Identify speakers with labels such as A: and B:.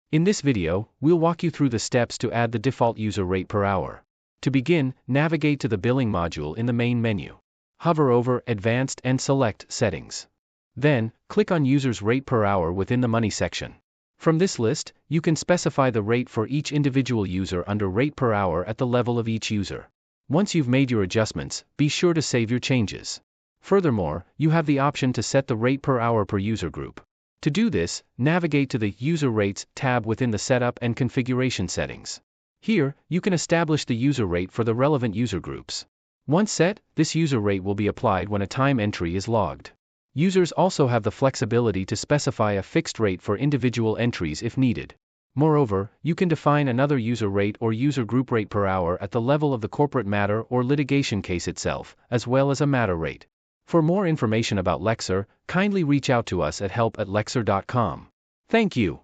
A: In this video, we'll walk you through the steps to add the default user rate per hour. To begin, navigate to the billing module in the main menu. Hover over Advanced and select Settings. Then, click on User's Rate per Hour within the Money section. From this list, you can specify the rate for each individual user under Rate per Hour at the level of each user. Once you've made your adjustments, be sure to save your changes. Furthermore, you have the option to set the rate per hour per user group. To do this, navigate to the User Rates tab within the Setup and Configuration settings. Here, you can establish the user rate for the relevant user groups. Once set, this user rate will be applied when a time entry is logged. Users also have the flexibility to specify a fixed rate for individual entries if needed. Moreover, you can define another user rate or user group rate per hour at the level of the corporate matter or litigation case itself, as well as a matter rate. For more information about LEXZUR, kindly reach out to us at help@lexzur.com. Thank you.